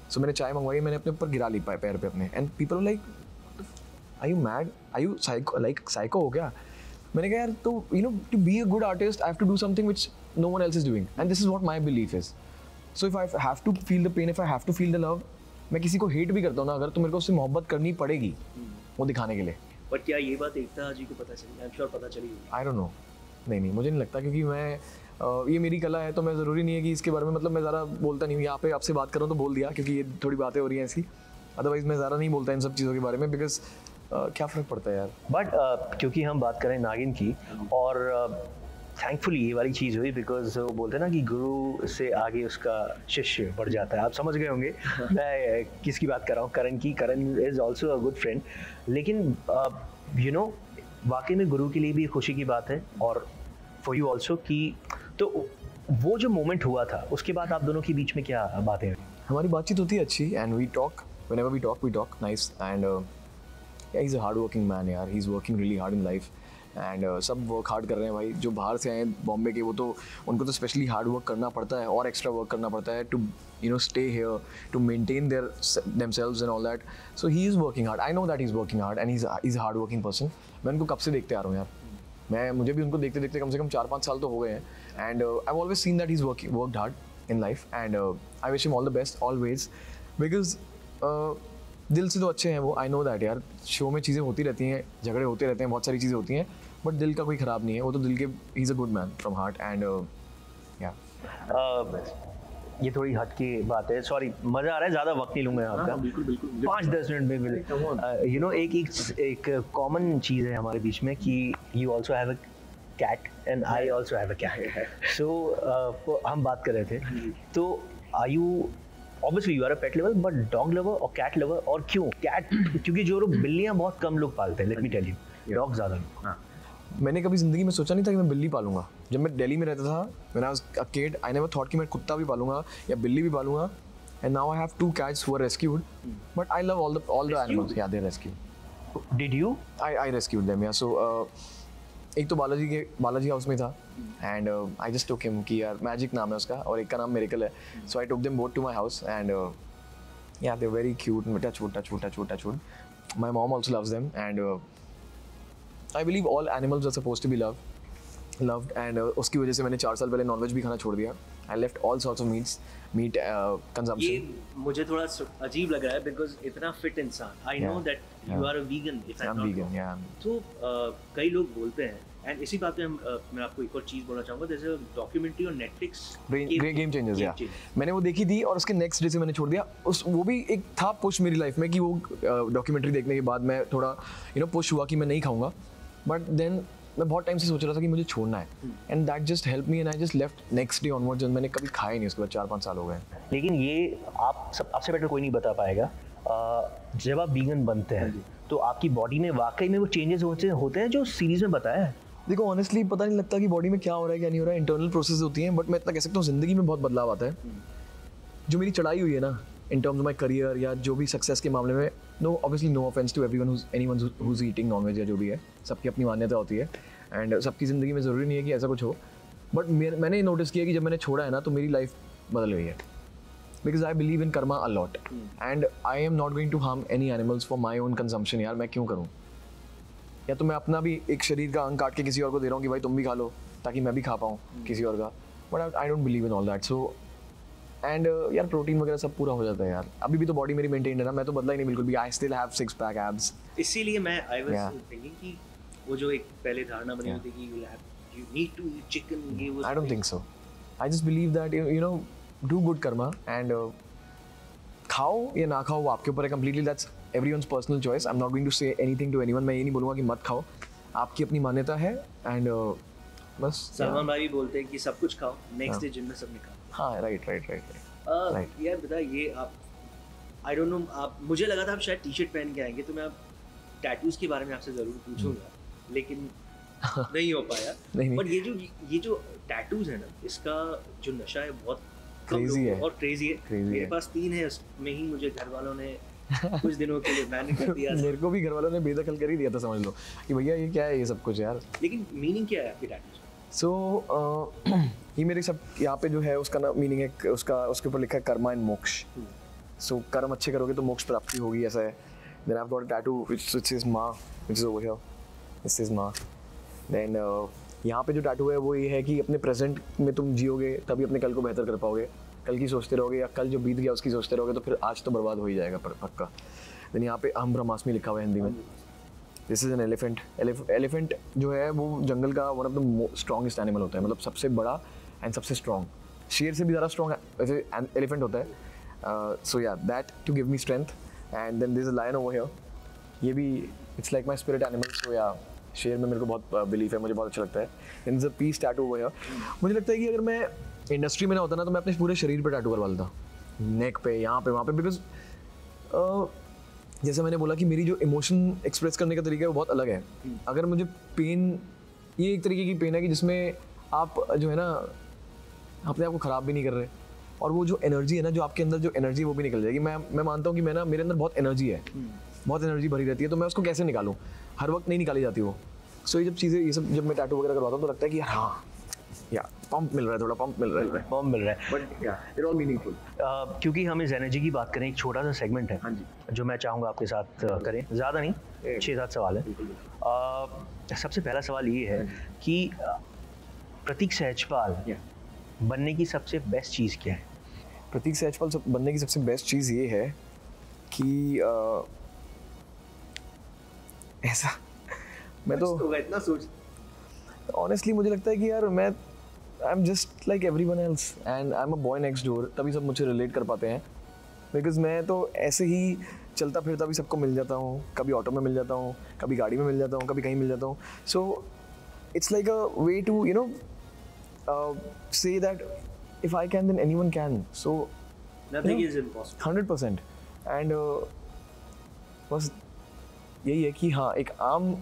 So मैंने चाय मंगवाई, मैंने अपने ऊपर गिरा ली पैर पे अपने, and people were like, are you mad? Are you psycho हो क्या? मैंने कहा यार तो to be a good artist I have to do something which no one else is doing, and this is what my belief is. So if I have to feel the pain, if I have to feel the love, मैं किसी को हेट भी करता हूँ ना अगर, तो मेरे को उससे मोहब्बत करनी पड़ेगी वो दिखाने के लिए. बट क्या ये बात एकता जी को पता चली? आई एम श्योर पता चली. I don't know. नहीं मुझे नहीं लगता, क्योंकि मैं ये मेरी कला है, तो मैं ज़रूरी नहीं है कि इसके बारे में, मतलब मैं ज़्यादा बोलता नहीं हूँ. यहाँ पे आपसे बात कर रहा हूँ तो बोल दिया, क्योंकि ये थोड़ी बातें हो रही हैं ऐसी. अदरवाइज़ मैं ज़्यादा नहीं बोलता इन सब चीज़ों के बारे में, बिकॉज क्या फ़र्क पड़ता है यार. बट क्योंकि हम बात करें नागिन की, और थैंकफुली ये वाली चीज़ हुई, बिकॉज वो बोलते हैं ना कि गुरु से आगे उसका शिष्य बढ़ जाता है. आप समझ गए होंगे मैं किसकी बात कर रहा हूँ. करण की. Karan is also a good friend. लेकिन वाकई में गुरु के लिए भी खुशी की बात है, और फॉर यू ऑल्सो, कि तो वो जो मोमेंट हुआ था उसके बाद आप दोनों के बीच में क्या बातें हुई? हमारी बातचीत होती है अच्छी, and we talk whenever we talk nice. And he is a hard working man यार. He is working really hard in life. And सब वर्क हार्ड कर रहे हैं भाई. जो बाहर से आए हैं बॉम्बे के, वो तो उनको तो स्पेशली हार्ड वर्क करना पड़ता है और एक्स्ट्रा वर्क करना पड़ता है to stay here, to maintain themselves and all that. So he is working hard. I know that he is working hard, and he is hard working person. मैं उनको कब से देखते आ रहा हूँ यार. मुझे भी उनको देखते देखते कम से कम 4-5 साल तो हो गए हैं. And I have always seen that he is worked hard in life, and I wish him all the best always. Because दिल से तो अच्छे हैं वो. आई नो दैट यार. शो में चीज़ें होती रहती हैं, झगड़े होते रहते हैं, बहुत सारी चीज़ें होती हैं, बट दिल का कोई ख़राब नहीं है वो तो. दिल के ही is a good man from heart. And या ये थोड़ी हट की बात है, सॉरी, मज़ा आ रहा है, ज़्यादा वक्त नहीं लूँगा आपका. बिल्कुल 5-10 मिनट में मिल. एक कॉमन चीज़ है हमारे बीच में कि you also have a cat and I also have a cat. So हम बात कर रहे थे, तो are you obviously you are a pet lover, but dog lover और कैट लवर? और क्यों कैट? क्योंकि जो लोग बिल्लियाँ बहुत कम लोग पालते हैं, let me tell you, dog ज़्यादा लोग. मैंने कभी ज़िंदगी में सोचा नहीं था कि मैं बिल्ली पालूंगा. जब मैं दिल्ली में रहता था, when I was a kid, I never thought कि मैं कुत्ता भी पालूंगा या बिल्ली भी पालूंगा. And now I have 2 cats who are rescued, but I love all the animals. Yeah, they're rescued. Did you? I rescued them. Yeah. So एक तो बालाजी हाउस में था, and I just took him कि यार मैजिक नाम है उसका, और एक का नाम मिरेकल है. So I took them both to my house, and yeah they very cute. Touch. My mom also loves them, and I believe all animals are supposed to be loved. एंड उसकी वजह से मैंने 4 साल पहले नॉनवेज भी खाना छोड़ दिया. I left all sorts of meat consumption. ये मुझे थोड़ा अजीब लग रहा है, बिकॉज इतना फिट इंसान. I know that you are a vegan, if I am not wrong. तो कई लोग बोलते हैं, एंड इसी बात पे मैं आपको एक और चीज़ बोलना चाहूँगा. जैसे डॉक्यूमेंट्री और नेटफ्लिक्स गेम चेंजर्स, या मैंने वो देखी थी, और उसके नेक्स्ट डे से मैंने छोड़ दिया. वो भी एक था पुश मेरी लाइफ में कि वो डॉक्यूमेंट्री देखने के बाद मैं थोड़ा पुश हुआ कि मैं नहीं खाऊंगा. बट देन मैं बहुत टाइम से सोच रहा था कि मुझे छोड़ना है, and that just help me, and I just left next day onwards. मैंने कभी खाया नहीं उसके बाद. 4-5 साल हो गए. लेकिन ये आपसे बेटर कोई नहीं बता पाएगा. जब आप वीगन बनते हैं तो आपकी बॉडी में वाकई में वो चेंजेस होते हैं जो सीरीज में बताया है. देखो ऑनेस्टली पता नहीं लगता कि बॉडी में क्या हो रहा है क्या नहीं हो रहा है. इंटरनल प्रोसेस होती हैं, बट मैं इतना कह सकता हूँ ज़िंदगी में बहुत बदलाव आता है. जो मेरी चढ़ाई हुई है ना in terms of my career या जो भी सक्सेस के मामले में, no offence to anyone who is eating nonveg या जो भी है, सबकी अपनी मान्यता होती है, एंड सबकी ज़िंदगी में ज़रूरी नहीं है कि ऐसा कुछ हो. बट मैंने नोटिस किया कि जब मैंने छोड़ा है ना, तो मेरी लाइफ बदल गई है. Because I believe in karma a lot, and I am not going to harm any animals for my own consumption. यार मैं क्यों करूँ? या तो मैं अपना भी एक शरीर का अंग काट के किसी और को दे रहा हूँ कि भाई तुम भी खा लो, ताकि मैं भी खा पाऊँ किसी और का. But I don't believe in all that. So and यार प्रोटीन वगैरह सब पूरा हो जाता है यार. अभी भी तो बॉडी मेरी मेंटेन है ना, मैं तो बदला ही नहीं बिल्कुल भी. I still have 6 pack abs. इसीलिए मैं आई वाज थिंकिंग कि वो जो एक पहले धारणा बनी हुई थी कि you need to eat chicken, ये वो. I don't think so. I just believe that you know do good karma and खाओ या ना खाओ वो आपके ऊपर है completely. That's everyone's personal choice. I am not going to say anything to anyone. मैं ये नहीं बोलूँगा कि मत खाओ, आपकी अपनी मान्यता है. एंड बस सलमान भाई बोलते हैं कि सब कुछ खाओ, नेक्स्ट डे जिम में सब निकालो. हाँ राइट. यार बता, ये आप आई डोंट नो, आप मुझे लगा था आप शायद टी शर्ट पहन के आएंगे तो मैं आप टैटूज के बारे में आपसे ज़रूर पूछूंगा, लेकिन नहीं हो पाया. नहीं. बट ये जो टैटूज है ना, इसका जो नशा है बहुत क्रेजी है और क्रेजी है. मेरे पास 3 है, उसमें ही मुझे घर वालों ने कुछ दिनों के लिए बैन कर दिया. मेरे को भी घर वालों ने बेदखल कर ही दिया था, समझ लो कि भैया ये क्या है ये सब कुछ यार. लेकिन मीनिंग क्या है आपके टैटूज? सो ये मेरे सब यहाँ पे जो है उसका ना मीनिंग है, उसके ऊपर लिखा है कर्मा एंड मोक्ष. सो कर्म अच्छे करोगे तो मोक्ष प्राप्ति होगी, ऐसा है. Then I have got a tattoo which says maa, which is over here. This is maa. Then यहाँ पे जो टैटू है वो ये है कि अपने प्रेजेंट में तुम जियोगे तभी अपने कल को बेहतर कर पाओगे. कल की सोचते रहोगे या कल जो बीत गया उसकी सोचते रहोगे तो फिर आज तो बर्बाद हो ही जाएगा पक्का. देन यहाँ पे अहम ब्रह्मास्मि लिखा हुआ है हिंदी में. This is an elephant. Elephant जो है वो जंगल का one of the strongest animal होता है, मतलब सबसे बड़ा एंड सबसे स्ट्रॉन्ग. शेर से भी ज़्यादा स्ट्रॉन्ग वैसे एलिफेंट होता है. So yeah that to give me strength. And then this is lion over here. ये भी it's like my spirit animal. So yeah शेर में मेरे को बहुत बिलीफ है, मुझे बहुत अच्छा लगता है. Then is a piece tattoo over here. मुझे लगता है कि अगर मैं इंडस्ट्री में ना होता ना तो मैं अपने पूरे शरीर पे टैटू करवा लेता, नेक पे, यहाँ पे, वहाँ पे. बिकॉज जैसे मैंने बोला कि मेरी जो इमोशन एक्सप्रेस करने का तरीका है वो बहुत अलग है. अगर मुझे पेन, ये एक तरीके की पेन है कि जिसमें आप जो है ना अपने आप को ख़राब भी नहीं कर रहे, और वो जो एनर्जी है ना, जो आपके अंदर जो एनर्जी वो भी निकल जाएगी. मैं मानता हूँ कि मैं ना, मेरे अंदर बहुत एनर्जी है, बहुत एनर्जी भरी रहती है, तो मैं उसको कैसे निकालूँ, हर वक्त नहीं निकाली जाती वो. सो ये जब चीज़ें, ये सब जब मैं टैटू वगैरह करवाता हूँ तो लगता है कि यार हाँ या पंप मिल रहा है, थोड़ा पंप मिल रहा है. बट या इट ऑल मीनिंगफुल. क्योंकि हम इस एनर्जी की बात करें, एक छोटा सा सेगमेंट है. हाँ जी. जो मैं चाहूँगा आपके साथ करें. ज़्यादा नहीं, 6-7 सवाल है. सबसे पहला सवाल ये है कि प्रतीक सहजपाल बनने की सबसे बेस्ट चीज़ क्या है? प्रतीक सहजपाल बनने की सबसे बेस्ट चीज़ ये है कि ऐसा मैं तो इतना सोच, ऑनेस्टली मुझे लगता है कि यार मैं आई am just like everyone else and I am a boy next door. तभी सब मुझे रिलेट कर पाते हैं. बिकॉज मैं तो ऐसे ही चलता फिरता भी सबको मिल जाता हूँ. कभी ऑटो में मिल जाता हूँ, कभी गाड़ी में मिल जाता हूँ, कभी कहीं मिल जाता हूँ. So it's like a way to you know say that if I can then anyone can. So nothing is impossible. 100%. And बस यही है कि हाँ, एक आम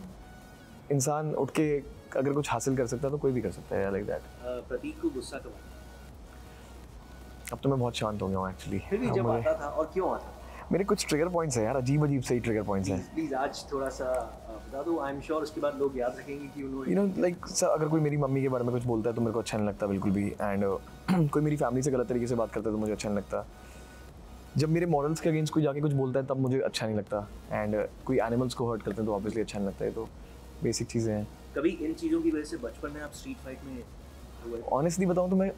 इंसान उठ के अगर कुछ हासिल कर सकता है तो कोई भी कर सकता है. Like that. प्रतीक को गुस्सा कब आता? अब तो मैं बहुत शांत हो गया हूँ एक्चुअली. फिर भी जब आता था, और क्यों आता? मेरे कुछ ट्रिगर पॉइंट्स हैं यार, अजीब से ही ट्रिगर पॉइंट्स हैं. प्लीज आज थोड़ा सा बता दो. आई एम श्योर उसके बाद लोग याद रखेंगे कि उन्होंने, यू नो लाइक अगर कोई मेरी मम्मी के बारे में कुछ बोलता है तो मेरे को अच्छा नहीं लगता बिल्कुल भी. एंड कोई मेरी फैमिली से गलत तरीके से बात करता है तो मुझे अच्छा नहीं लगता. जब मेरे मॉरल्स के अगेंस्ट कोई जाके कुछ बोलता है तब मुझे अच्छा नहीं लगता. एंड कोई एनिमल्स को हर्ट करते हैं तो ऑब्वियसली अच्छा नहीं लगता है. तो बेसिक चीज़ें हैं. कभी इन चीज़ों की वजह से बचपन में आप स्ट्रीट फाइट में हुए? ऑनेस्टली बताऊँ तो मैं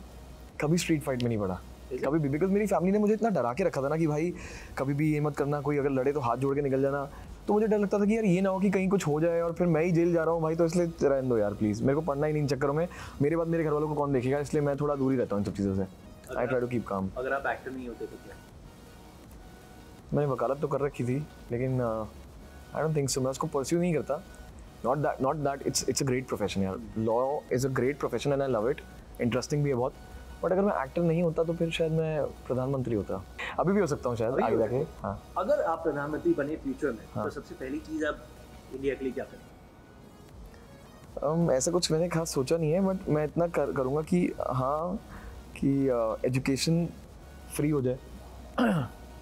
कभी स्ट्रीट फाइट में नहीं पड़ा, कभी भी. बिकॉज मेरी फैमिली ने मुझे इतना डरा के रखा था ना कि भाई कभी भी ये मत करना, कोई अगर लड़े तो हाथ जोड़ के निकल जाना. तो मुझे डर लगता था कि यार ये ना हो कि कहीं कुछ हो जाए और फिर मैं ही जेल जा रहा हूँ भाई. तो इसलिए रहने दो यार प्लीज़, मेरे को पढ़ना ही नहीं इन चक्करों में. मेरे बाद मेरे घर वालों को कौन देखेगा, इसलिए मैं थोड़ा दूर ही रहता हूँ इन सब चीज़ों से. I try to keep calm. अगर आप एक्टर नहीं होते तो क्या? मैंने वकालत तो कर रखी थी लेकिन आई डोंट थिंक सो. मैं उसको परस्यू नहीं करता. Not that it's a great profession यार. Law is a great profession and I love it. Interesting भी है बहुत. बट अगर मैं एक्टर नहीं होता तो फिर शायद मैं प्रधानमंत्री होता. अभी भी हो सकता हूँ शायद आगे जाके. हाँ, अगर आप प्रधानमंत्री बने फ्यूचर में, तो सबसे पहली चीज़ आप इंडिया के लिए क्या करें? ऐसा कुछ मैंने खास सोचा नहीं है. बट मैं इतना करूँगा कि हाँ, कि एजुकेशन फ्री हो जाए.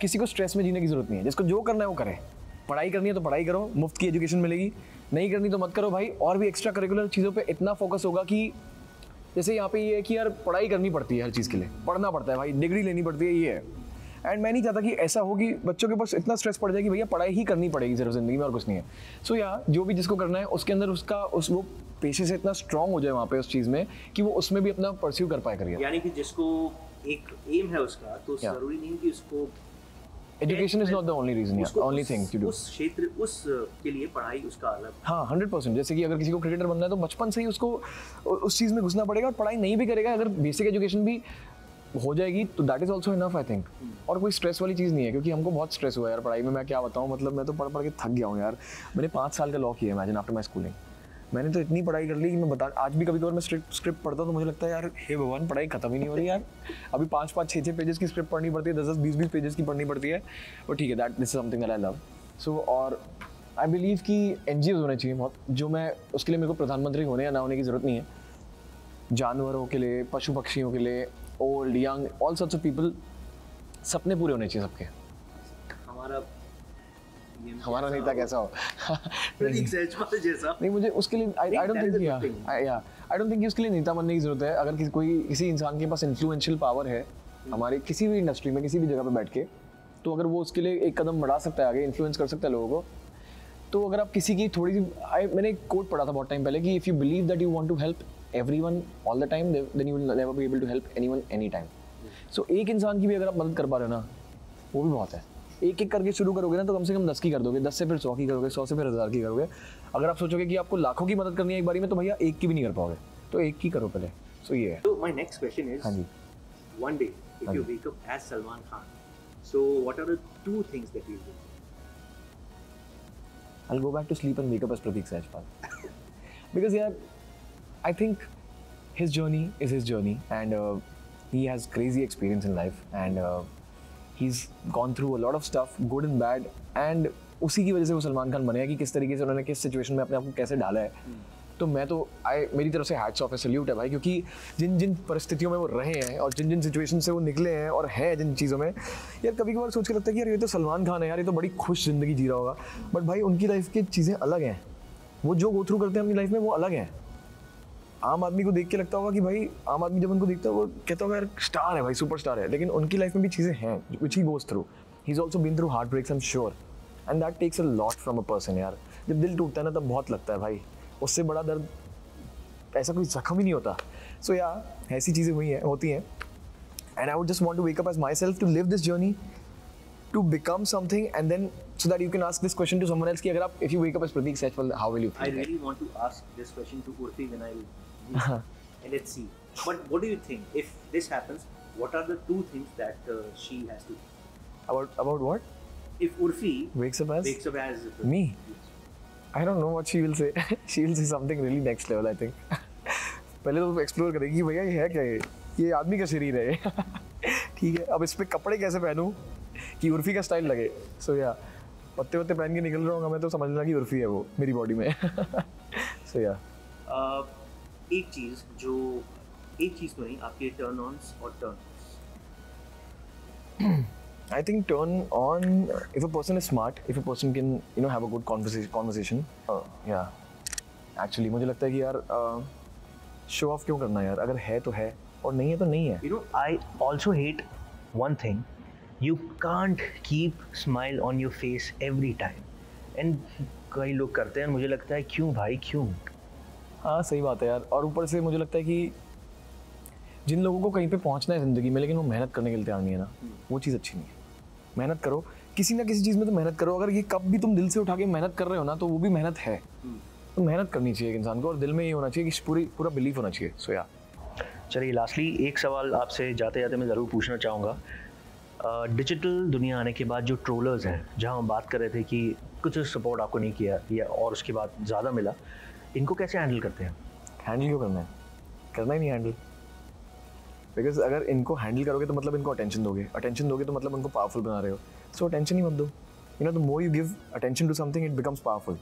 किसी को स्ट्रेस में जीने की ज़रूरत नहीं है. जिसको जो करना है वो करे. पढ़ाई करनी है तो पढ़ाई करो, मुफ्त की एजुकेशन मिलेगी. नहीं करनी तो मत करो भाई. और भी एक्स्ट्रा करिकुलर चीज़ों पे इतना फोकस होगा कि जैसे यहाँ पे ये है कि यार पढ़ाई करनी पड़ती है हर चीज़ के लिए. पढ़ना पड़ता है भाई, डिग्री लेनी पड़ती है, ये है. एंड मैं नहीं चाहता कि ऐसा हो कि बच्चों के पास इतना स्ट्रेस पड़ जाए कि भैया पढ़ाई ही करनी पड़ेगी सिर्फ ज़िंदगी में और कुछ नहीं है। सो या जो भी जिसको करना है उसके अंदर वो पेशे से इतना स्ट्रांग हो जाए वहाँ पे उस चीज़ में कि वो उसमें भी अपना परस्यू कर पाए करियर। यानी कि जिसको एक एम है उसका, तो जरूरी नहीं कि उसको education is not the only reason, only thing to do. उस क्षेत्र उस के लिए पढ़ाई उसका अलग। हाँ 100%। जैसे कि अगर किसी को क्रिकेटर बनना है तो बचपन से ही उसको उस चीज़ में घुसना पड़ेगा, और पढ़ाई नहीं भी करेगा अगर बेसिक एजुकेशन भी हो जाएगी तो that is also enough I think. और कोई स्ट्रेस वाली चीज़ नहीं है, क्योंकि हमको बहुत स्ट्रेस हुआ यार पढ़ाई में। मैं क्या बताऊँ, मतलब मैं तो पढ़ पढ़ के थक गया हूँ यार। मैंने 5 साल का लॉ किया, इमेजिन, आफ्टर माई स्कूलिंग। मैंने तो इतनी पढ़ाई कर ली कि मैं बता, आज भी कभी कभार मैं स्क्रिप्ट पढ़ता हूँ तो मुझे लगता है यार हे भगवान पढ़ाई खत्म ही नहीं हो रही यार। अभी 5-5, 6-6 पेजेस की स्क्रिप्ट पढ़नी पड़ती है, 10-10, 20-20 पेजेस की पढ़नी पड़ती है। और ठीक है, this is something that I love. So और आई बिलीव कि NGOs होने चाहिए बहुत, जो मैं उसके लिए मेरे को प्रधानमंत्री होने या ना होने की ज़रूरत नहीं है। जानवरों के लिए, पशु पक्षियों के लिए, old young, all sorts of people, सपने पूरे होने चाहिए सबके। हमारा नेता कैसा हो जैसा नहीं, मुझे उसके लिए आई डोंट थिंक उसके लिए नेता बनने की जरूरत है। अगर किसी इंसान के पास इन्फ्लुएंशियल पावर है हमारे किसी भी इंडस्ट्री में, किसी भी जगह पे बैठ के, तो अगर वो उसके लिए एक कदम बढ़ा सकता है आगे, इन्फ्लुएंस कर सकता है लोगों को, तो अगर आप किसी की थोड़ी सी, मैंने एक कोट पढ़ा था बहुत टाइम पहले कि if you believe that you want to help everyone all the time, then you will never be able to help anyone any time. So एक इंसान की भी अगर आप मदद कर पा रहे हो ना, वो भी बहुत है। एक एक करके शुरू करोगे ना तो कम से कम 10 की कर दोगे, 10 से फिर 100 की करोगे, 100 से फिर 1000 की करोगे। अगर आप सोचोगे कि आपको लाखों की मदद करनी है एक बारी में, तो भैया एक की भी नहीं कर पाओगे, तो एक की करो पहले। सो ये है। So my next question is, हाँ जी, one day if you wake up as Salman Khan, so what are the 2 things that you do? I'll go back to sleep and wake up as Pratik Sehajpal. Because yeah, I think his journey is his journey, and he has crazy experience in life, and he's gone through a lot of stuff, good and bad, and उसी की वजह से वो सलमान खान बने हैं कि किस तरीके से उन्होंने किस सिचुएशन में अपने आप को कैसे डाला है। तो मैं तो मेरी तरफ से हैट्स ऑफ है, सल्यूट है भाई, क्योंकि जिन जिन परिस्थितियों में वो रहे हैं और जिन जिन सिचुएशन से वो निकले हैं और हैं जिन चीज़ों में, यार कभी कभार सोच के लगता है कि यार ये तो सलमान खान है यार, ये तो बड़ी खुश ज़िंदगी जी रहा होगा, बट भाई उनकी लाइफ की चीज़ें अलग हैं। वो जो गो थ्रू करते हैं अपनी लाइफ में वो अलग हैं। आम आदमी को देख के लगता होगा कि भाई, आम आदमी जब उनको देखता है वो कहता होगा यार स्टार है भाई, सुपर स्टार है, लेकिन उनकी लाइफ में भी चीज़ें हैं which he goes through. He is also been through heart breaks, I am sure, and that takes a lot from a person यार। जब दिल टूटता है ना तब बहुत लगता है भाई, उससे बड़ा दर्द ऐसा कोई जख्म ही नहीं होता। सो या ऐसी चीज़ें हुई हैं, होती हैं, and I would just want to wake up as myself, to live this journey, to become something, and then so that you can ask this question to someone else कि अगर आप, if you wake up as Pratik Sehajpal, how will you feel? I really want to ask this question to Urfi when I will and let's see. But what do you think if this happens? What are the 2 things that she has to do? About what? If Urfi wakes up as me, I don't know what she will say. She will say something really next level, I think. पहले तो एक्सप्लोर करेगी भैया ये है क्या, ये आदमी का शरीर है ठीक है, अब इस पे कपड़े कैसे पहनूं कि उर्फी का स्टाइल लगे। सो या पत्ते वत्ते पहन के निकल रहा हूँ मैं तो समझ लेना कि उर्फी है वो मेरी बॉडी में। सो या एक चीज़ तो नहीं, आपके टर्न ऑन्स और turn I think turn on, if a person is smart, if a person can have a good conversation, actually मुझे लगता है कि यार शो ऑफ क्यों करना यार, अगर है तो है और नहीं है तो नहीं है। I also hate one thing, you can't keep smile on your face every time, and कई लोग करते हैं, मुझे लगता है क्यों भाई क्यों। हाँ सही बात है यार, और ऊपर से मुझे लगता है कि जिन लोगों को कहीं पे पहुंचना है ज़िंदगी में लेकिन वो मेहनत करने के लिए तैयार नहीं है ना, वो चीज़ अच्छी नहीं है। मेहनत करो किसी ना किसी चीज़ में, तो मेहनत करो। अगर ये कब भी तुम दिल से उठा के मेहनत कर रहे हो ना तो वो भी मेहनत है। तो मेहनत करनी चाहिए एक इंसान को, और दिल में ये होना चाहिए कि पूरा बिलीफ होना चाहिए। सो या चलिए लास्टली एक सवाल आपसे जाते जाते मैं ज़रूर पूछना चाहूँगा। डिजिटल दुनिया आने के बाद जो ट्रोलर्स हैं, जहाँ हम बात कर रहे थे कि कुछ सपोर्ट आपको नहीं किया या और उसके बाद ज़्यादा मिला, इनको कैसे हैंडल करते हैं? हैंडल क्यों करना है, करना ही नहीं हैंडल। बिकॉज अगर इनको हैंडल करोगे तो मतलब इनको अटेंशन दोगे तो मतलब उनको पावरफुल बना रहे हो। सो अटेंशन ही मत दो। The more you give attention to something it becomes powerful.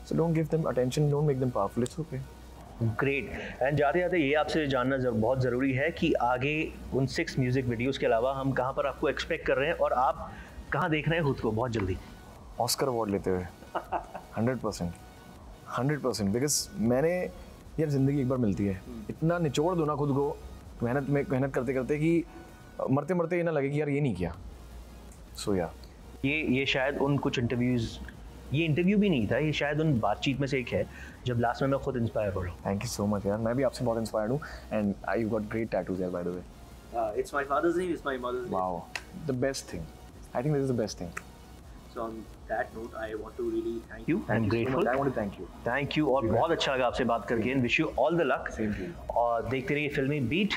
So don't give them attention, don't make them powerful, it's okay. Great. And जाते जाते ये आपसे जानना बहुत ज़रूरी है कि आगे उन 6 म्यूज़िक वीडियोज़ के अलावा हम कहाँ पर आपको एक्सपेक्ट कर रहे हैं और आप कहाँ देख रहे हैं खुद को बहुत जल्दी? ऑस्कर अवार्ड लेते हुए 100%। बिकॉज मैंने यार ज़िंदगी एक बार मिलती है, इतना निचोड़ दो ना खुद को मेहनत करते करते कि मरते मरते ये ना लगे कि यार ये नहीं किया। So yeah. ये शायद उन कुछ इंटरव्यूज, ये इंटरव्यू भी नहीं था, ये शायद उन बातचीत में से एक है जब लास्ट में मैं खुद इंस्पायर हो रहा हूँ. Thank you so much यार, मैं भी आपसे बहुत इंस्पायर्ड हूँ. And you've got great tattoos here by the way. It's my father's name, it's my mother's name. Wow, the best thing. I think this is the best thing. So on that note, I want to really thank You, I'm grateful. I want to thank you. Thank you, और बहुत अच्छा लगा आपसे बात करके. And wish you all the luck. Same to you. और देखते रहिए फिल्मी बीट,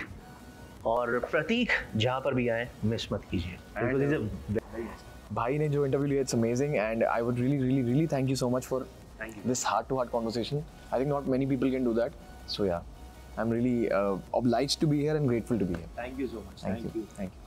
और प्रतीक जहाँ पर भी आए मिस मत कीजिए. Because he's a भाई ने जो इंटरव्यू लिया, it's amazing, and I would really thank you so much for Thank you. this heart-to-heart conversation. I think not many people can do that. So yeah, I'm really obliged to be here and grateful to be here. Thank you so much. Thank you.